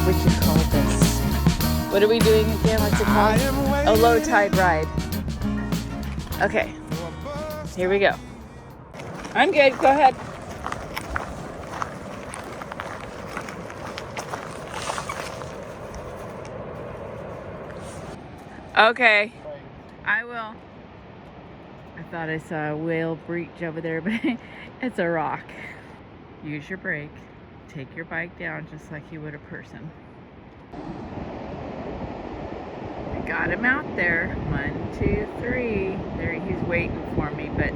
what would you call this? What are we doing again? What's it called? A low tide ride. Okay, here we go. I'm good, go ahead. Okay, I will. I thought I saw a whale breach over there, but it's a rock. Use your brake. Take your bike down just like you would a person. I got him out there. 1, 2, 3. There, he's waiting for me, but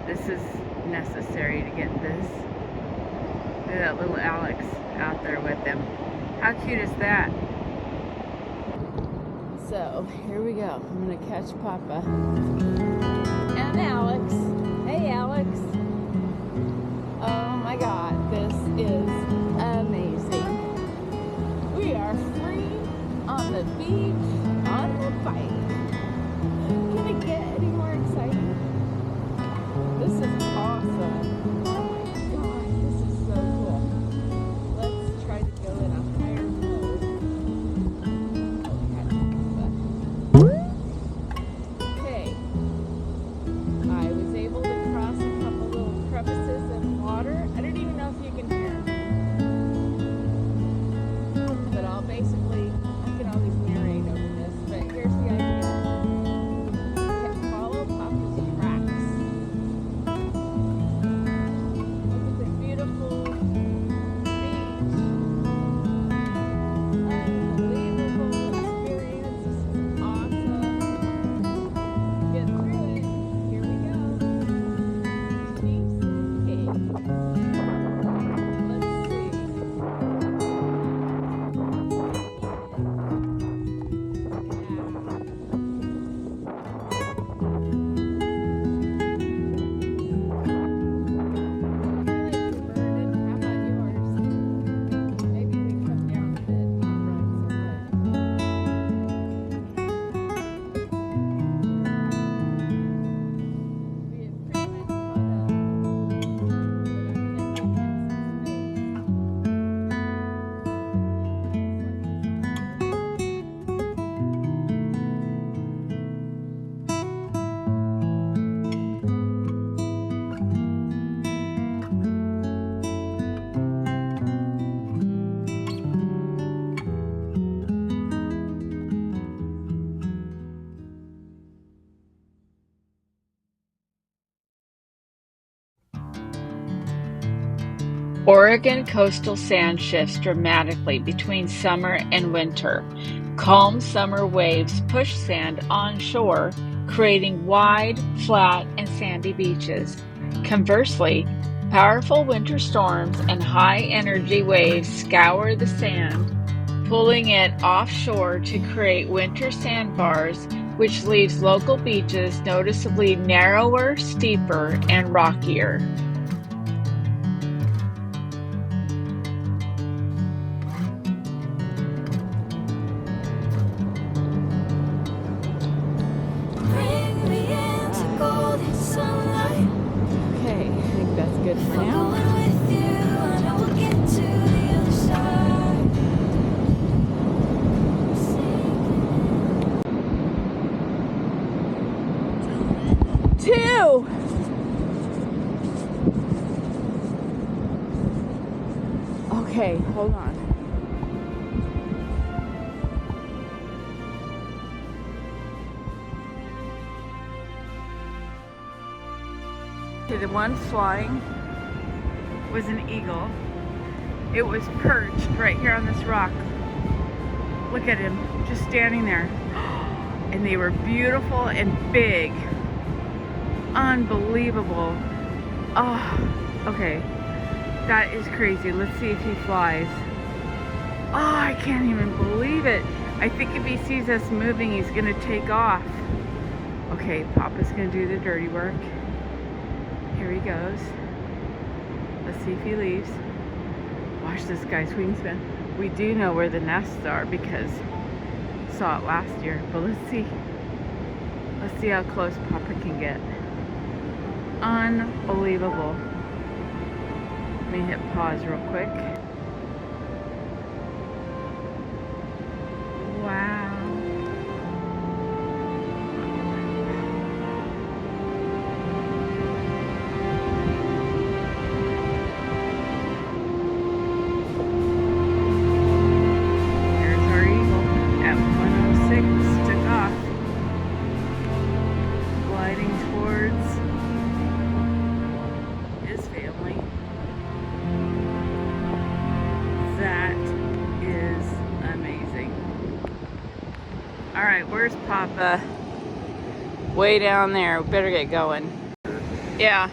this is necessary to get this. Look at that little Alex out there with him. How cute is that? So, here we go. I'm gonna catch Papa. And Alex. Hey, Alex. Oh my God, this is amazing. We are free on the beach, on the bike. Can it get any more exciting? This is awesome. Oh my God, this is so cool. Let's try to go in a higher mode. Okay. I was able to cross a couple little crevices in water. I don't even know if you can hear them. But I'll basically, I can always narrate over this, but here's the idea. Follow Papa's tracks. Look at the beautiful beach. Unbelievable experience. This is awesome. Get through it. Here we go. Cheesecake. Let's see. Oregon coastal sand shifts dramatically between summer and winter. Calm summer waves push sand onshore, creating wide, flat, and sandy beaches. Conversely, powerful winter storms and high-energy waves scour the sand, pulling it offshore to create winter sandbars, which leaves local beaches noticeably narrower, steeper, and rockier. Good for now. Two. Okay, hold on. Okay, the one flying was an eagle. It was perched right here on this rock. Look at him, just standing there. And they were beautiful and big. Unbelievable. Oh, okay. That is crazy. Let's see if he flies. Oh, I can't even believe it. I think if he sees us moving, he's gonna take off. Okay, Papa's gonna do the dirty work. Here he goes. Let's see if he leaves. Watch this guy's wingspan. We do know where the nests are because saw it last year, but let's see. Let's see how close Papa can get. Unbelievable. Let me hit pause real quick. There's Papa. Way down there. We better get going. Yeah.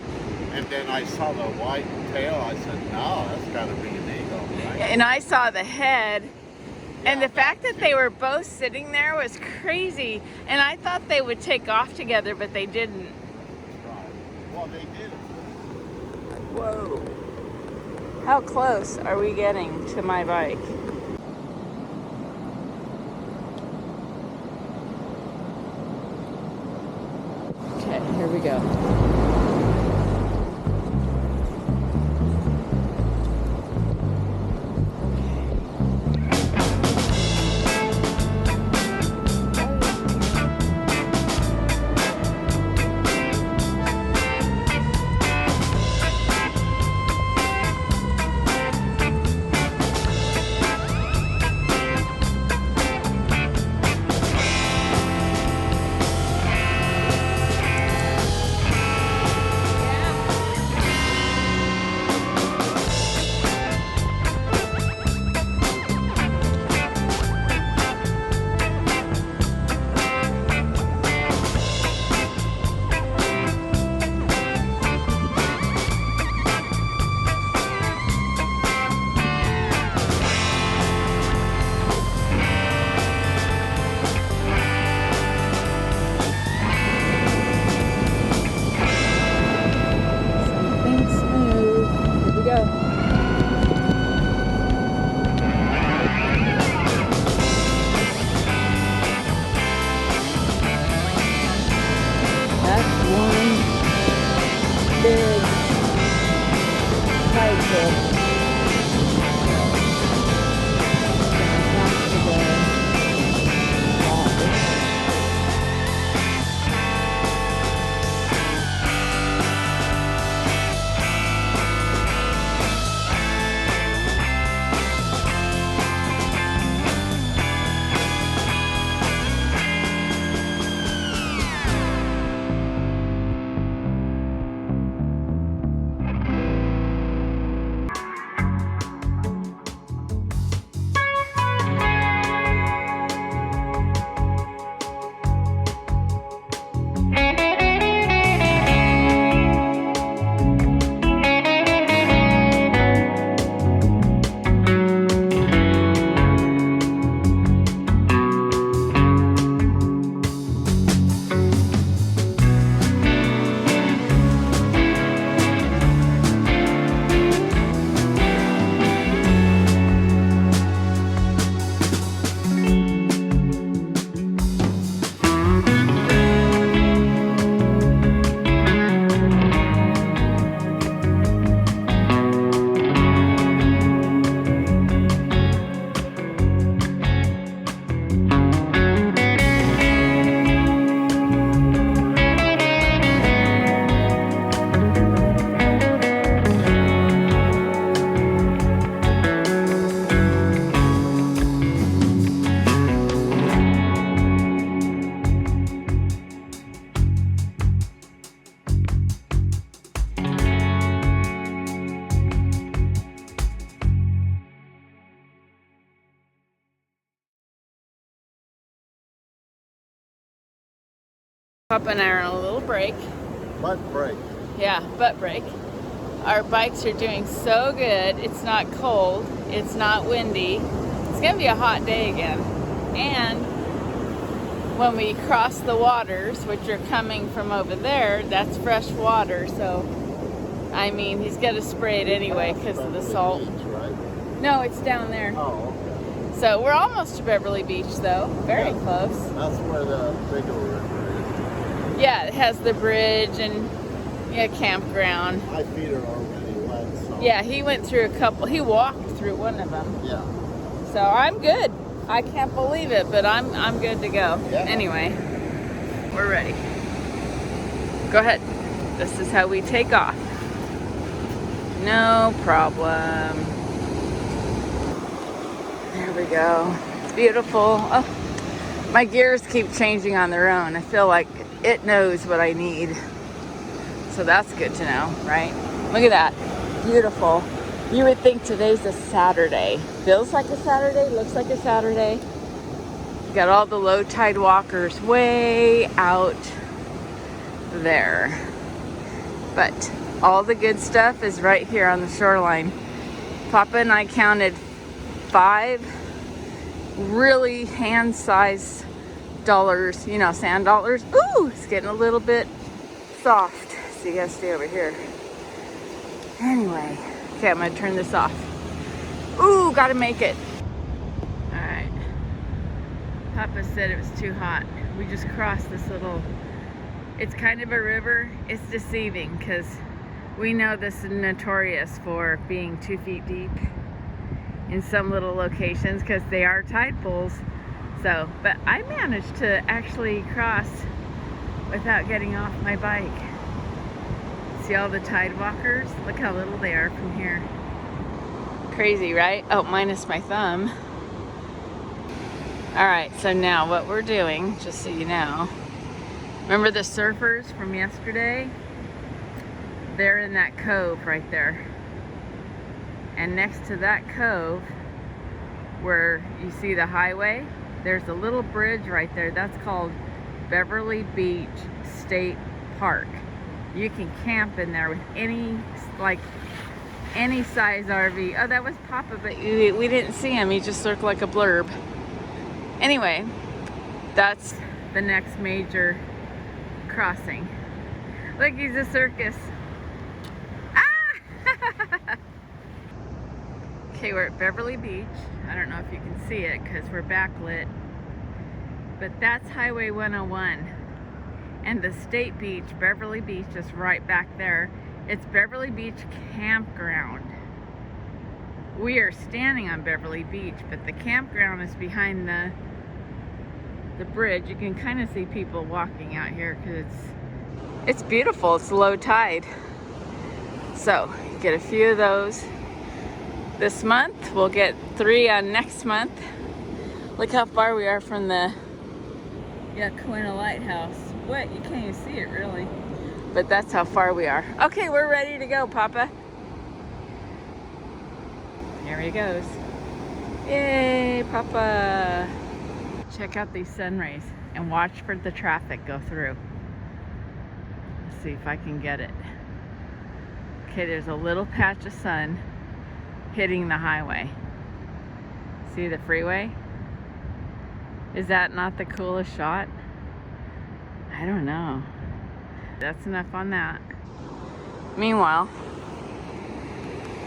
And then I saw the white tail. I said, no, that's got to be an eagle, right? And I saw the head. Yeah, And the fact that they were both sitting there was crazy. And I thought they would take off together, but they didn't. Right. Well, they did. Whoa. How close are we getting to my bike? Okay, here we go. Papa and I are on a little break. Butt break. Yeah, butt break. Our bikes are doing so good. It's not cold. It's not windy. It's going to be a hot day again. And when we cross the waters, which are coming from over there, that's fresh water. So, I mean, he's got to spray it anyway because of the salt. Beach, right? No, it's down there. Oh, okay. So we're almost to Beverly Beach, though. Very close. That's where the bigger river is. Yeah, it has the bridge and campground. My feet are already wet, so. Yeah, he went through a couple. He walked through one of them. Yeah. So I'm good. I can't believe it, but I'm good to go. Yeah. Anyway, we're ready. Go ahead. This is how we take off. No problem. There we go. It's beautiful. Oh, my gears keep changing on their own. I feel like it knows what I need. So that's good to know, right? Look at that. Beautiful. You would think today's a Saturday. Feels like a Saturday, looks like a Saturday. Got all the low tide walkers way out there. But all the good stuff is right here on the shoreline. Papa and I counted 5 really hand-sized dollars, you know, sand dollars. Ooh, it's getting a little bit soft. So you gotta stay over here. Anyway, okay, I'm gonna turn this off. Ooh, gotta make it. All right. Papa said it was too hot. We just crossed this little, it's kind of a river. It's deceiving because we know this is notorious for being 2 feet deep in some little locations because they are tide pools. So, but I managed to actually cross without getting off my bike. See all the tide walkers? Look how little they are from here. Crazy, right? Oh, minus my thumb. All right, so now what we're doing, just so you know, remember the surfers from yesterday? They're in that cove right there. And next to that cove, where you see the highway, there's a little bridge right there. That's called Beverly Beach State Park. You can camp in there with any size RV. Oh, that was Papa, but we didn't see him. He just looked like a blurb. Anyway, that's the next major crossing. Look, he's a circus. Ah! Okay, we're at Beverly Beach. I don't know if you can see it because we're backlit. But that's Highway 101. And the state beach, Beverly Beach, is right back there. It's Beverly Beach Campground. We are standing on Beverly Beach, but the campground is behind the bridge. You can kind of see people walking out here because it's beautiful. It's low tide. So you get a few of those this month. We'll get 3 on next month. Look how far we are from the Quina Lighthouse. What? You can't even see it really. But that's how far we are. Okay, we're ready to go, Papa. Here he goes. Yay, Papa. Check out these sun rays and watch for the traffic go through. Let's see if I can get it. Okay, there's a little patch of sun hitting the highway. See the freeway? Is that not the coolest shot? I don't know. That's enough on that. Meanwhile,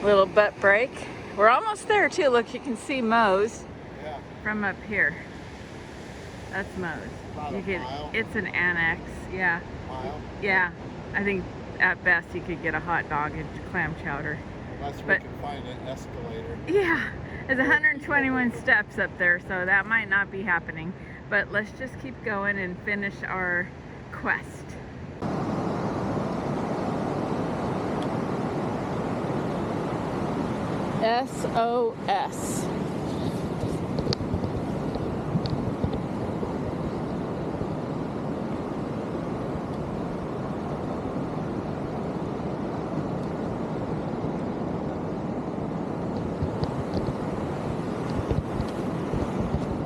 little butt break. We're almost there too. Look, you can see Moe's from up here. That's Moe's. You could, it's an annex, yeah. Mile? Yeah, I think at best you could get a hot dog and clam chowder. Unless we can find an escalator. Yeah, there's 121 steps up there, so that might not be happening. But let's just keep going and finish our quest. SOS.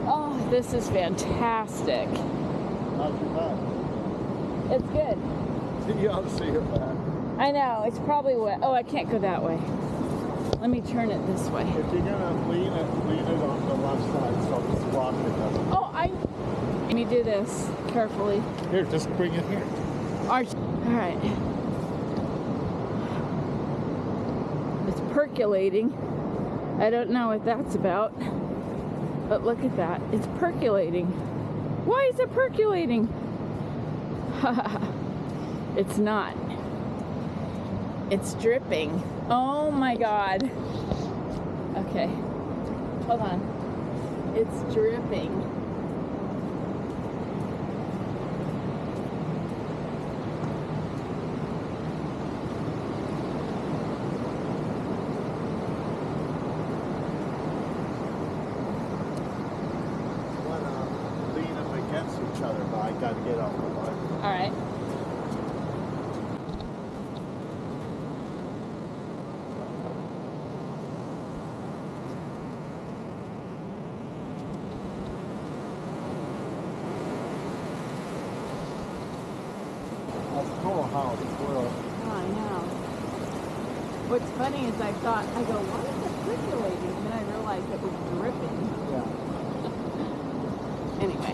Oh, this is fantastic. How's your back? It's good. You ought to see your back. I know, it's probably wet. Oh, I can't go that way. Let me turn it this way. If you're gonna lean it on the left side so this rock it doesn't. Oh, let me do this carefully. Here, just bring it here. All right. It's percolating. I don't know what that's about, but look at that. It's percolating. Why is it percolating? It's not. It's dripping. Oh my God. Okay. Hold on. It's dripping. Lean them against each other, but I gotta get off the line. All right. What's funny is I go, why is it circulating? And then I realized it was dripping. Yeah. Anyway.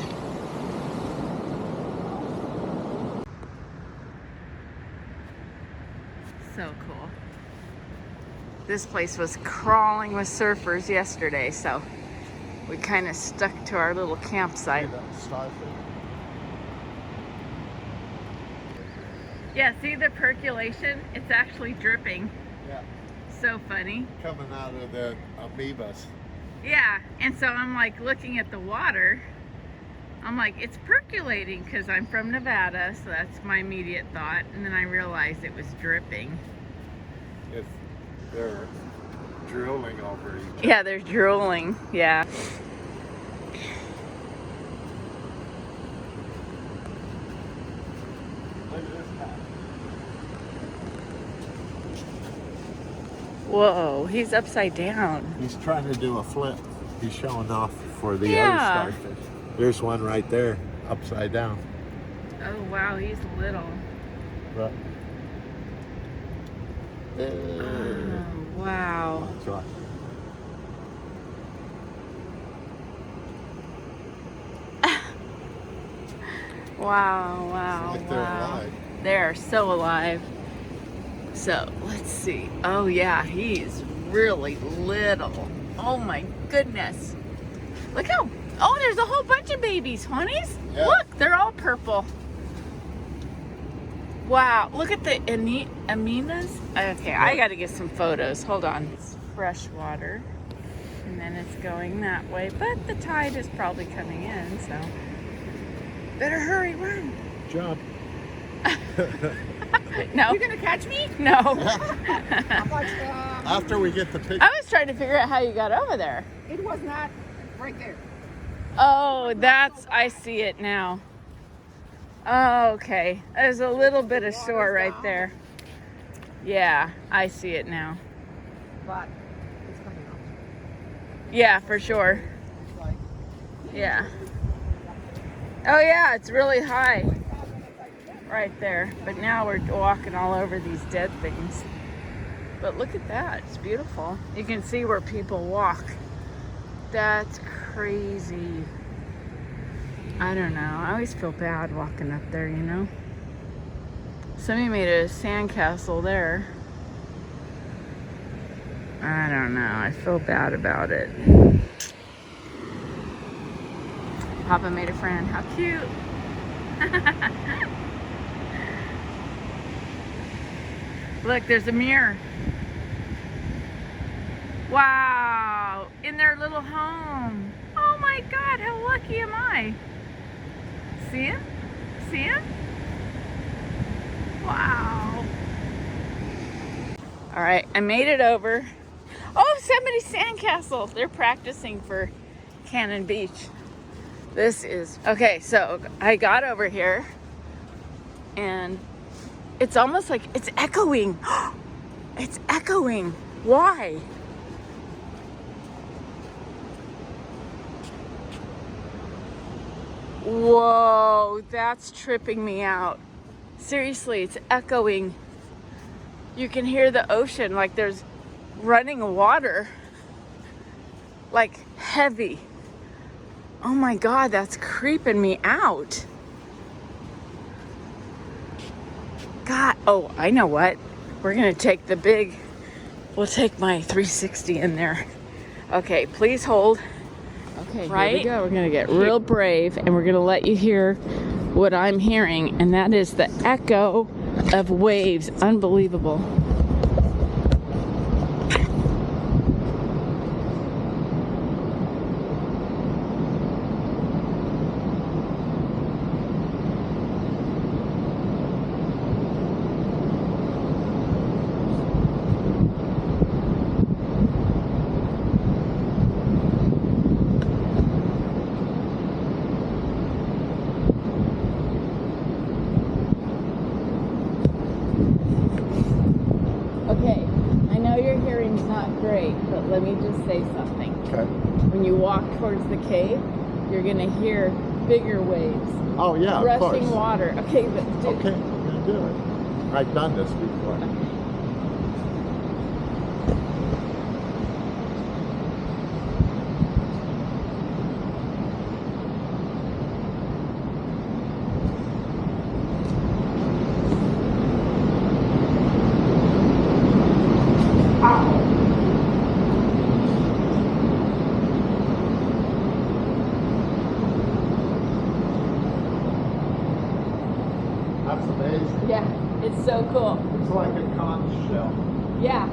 So cool. This place was crawling with surfers yesterday, so we kind of stuck to our little campsite. Yeah, see the percolation? It's actually dripping. Yeah. So funny. Coming out of the amoebas. Yeah, and so I'm like looking at the water. I'm like, it's percolating because I'm from Nevada, so that's my immediate thought. And then I realized it was dripping. They're drooling over each other. Yeah, they're drooling. Yeah. Look at this guy. Whoa, he's upside down. He's trying to do a flip. He's showing off for the Yeah. other starfish. There's one right there, upside down. Oh, wow, he's little. Right. Oh, wow. That's right. Wow, wow, It's like they're wow. alive. They're so alive. So, let's see. Oh, yeah, he's really little. Oh, my goodness. Look how... Oh, there's a whole bunch of babies, honeys. Yeah. Look, they're all purple. Wow, look at the amoebas. Okay, I got to get some photos. Hold on. It's fresh water, and then it's going that way, but the tide is probably coming in, so better hurry, run. Jump. No. You're gonna catch me? No. After we get the picture. I was trying to figure out how you got over there. It was not right there. Oh, I see it now. Oh, okay. There's a little bit of shore right there. Yeah, I see it now. But it's coming up. Yeah, for sure. It's like, Yeah. Oh yeah, it's really high. Right there. But now we're walking all over these dead things. But look at that. It's beautiful. You can see where people walk. That's crazy. I don't know. I always feel bad walking up there, you know? Somebody made a sandcastle there. I don't know. I feel bad about it. Papa made a friend. How cute. Look, there's a mirror. Wow. In their little home. Oh my God, how lucky am I? See him? See him? Wow. All right, I made it over. Oh, somebody's sandcastle. They're practicing for Cannon Beach. This is, okay, so I got over here and it's almost like it's echoing. It's echoing. Why? Whoa, that's tripping me out. Seriously, it's echoing. You can hear the ocean like there's running water. Like heavy. Oh my God, that's creeping me out. God, oh, I know what. We're gonna take we'll take my 360 in there. Okay, please hold. okay, Right? here we go. We're gonna get real brave and we're gonna let you hear what I'm hearing, and that is the echo of waves. Unbelievable. Okay, I know your hearing's not great, but let me just say something. Okay. When you walk towards the cave, you're gonna hear bigger waves, Oh yeah, of rushing course. water. Okay, but dude, Okay, we're gonna do it. I've done this before. shell. Yeah.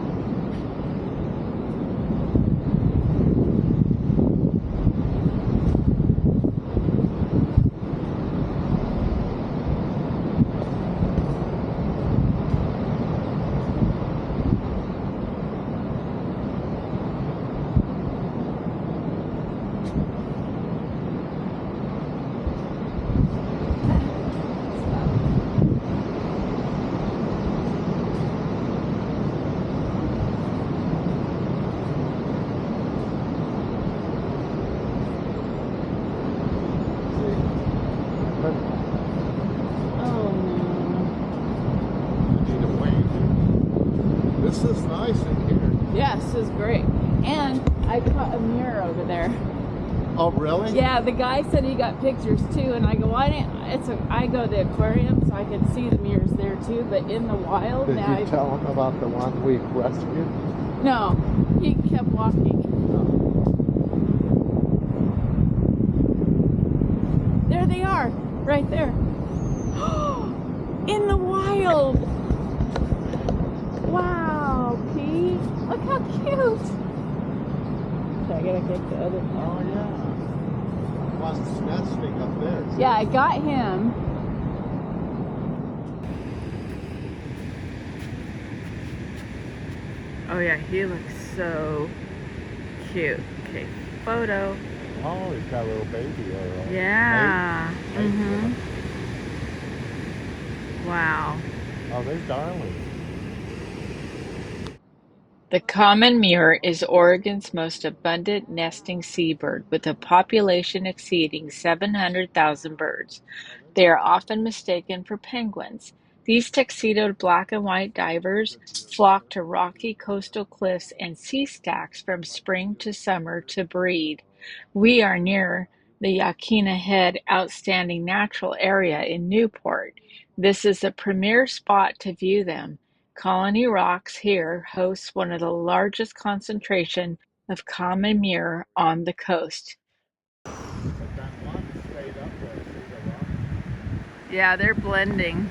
Oh You need a wing. This is nice in here. no. Yeah, this is great. And I caught a mirror over there. Oh, really? Yeah, the guy said he got pictures too, and I go, why didn't I go to the aquarium so I could see the mirrors there too, but in the wild Did now you tell him about the one we rescued? no, he kept walking. There they are, right there. In the wild. Wow, Pete. Look how cute. So I gotta get the other one. Oh, yeah. One's nesting up there. See? Yeah, I got him. Oh yeah, he looks so cute. Okay, photo. Oh, he's got a little baby. Or Yeah. mate. Mhm. Wow. Oh, they're darling. The common murre is Oregon's most abundant nesting seabird, with a population exceeding 700,000 birds. They are often mistaken for penguins. These tuxedoed black and white divers flock to rocky coastal cliffs and sea stacks from spring to summer to breed. We are near the Yaquina Head Outstanding Natural Area in Newport. This is a premier spot to view them. Colony Rocks here hosts one of the largest concentration of common murre on the coast. But that one stayed up there. See the rock? Yeah, they're blending.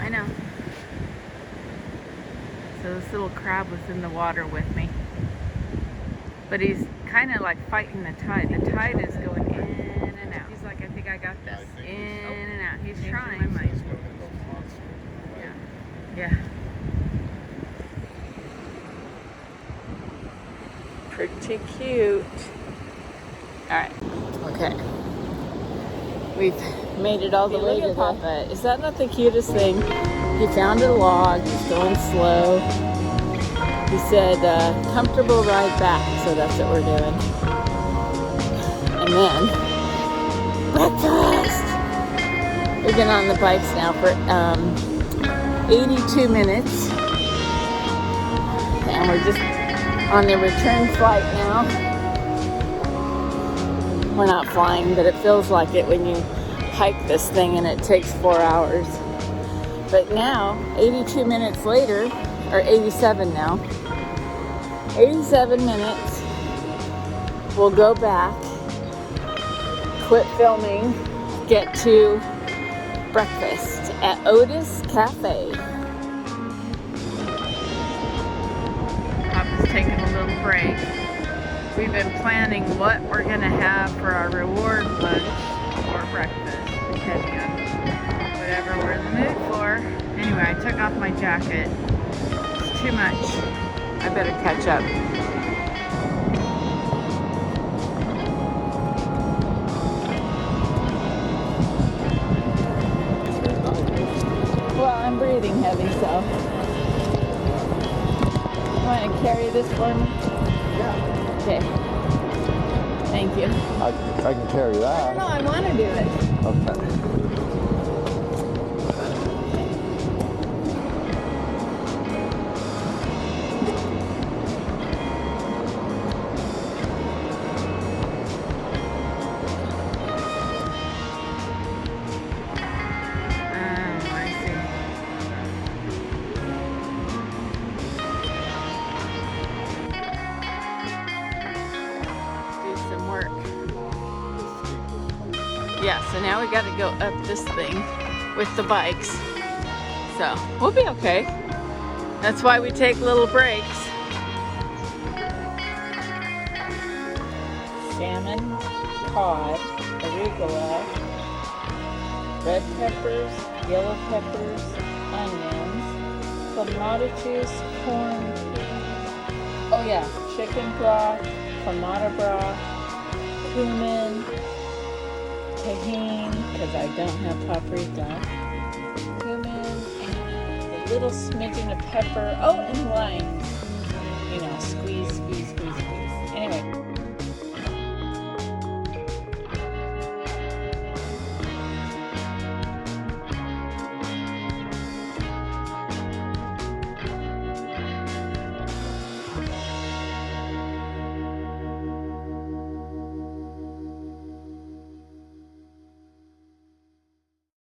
I know. So this little crab was in the water with me. But he's kind of like fighting the tide. The tide is going in and out. He's like, I think I got this. I think In he's- and out. He's trying. He's going to go monster. Yeah. Pretty cute. Alright. Okay. We've made it all the way to Papa. Is that not the cutest thing? He found a log. He's going slow. He said, comfortable ride back. So that's what we're doing. And then, breakfast! We've been on the bikes now for 82 minutes. And we're just on the return flight now. We're not flying, but it feels like it when you hike this thing and it takes 4 hours. But now, 82 minutes later, or 87 now, 87 minutes, we'll go back, quit filming, get to breakfast at Otis Cafe. Papa's taking a little break. We've been planning what we're gonna have for our reward lunch or breakfast, depending on whatever we're in the mood for. Anyway, I took off my jacket. It's too much. I better catch up. Well, I'm breathing heavy, so. You want to carry this for me? Yeah. Okay. Thank you. I can carry that. No, I want to do it. Okay. I see. Let's do some work. Yeah, so now we got to go up this thing with the bikes. So we'll be okay. That's why we take little breaks. Salmon, cod, arugula, red peppers, yellow peppers, onions, tomato juice, corn, peas. Oh yeah, chicken broth, tomato broth, cumin, tahini, because I don't have paprika, cumin, and a little smidgen of pepper. Oh, and lime. You know, squeeze, squeeze, squeeze, squeeze. Anyway.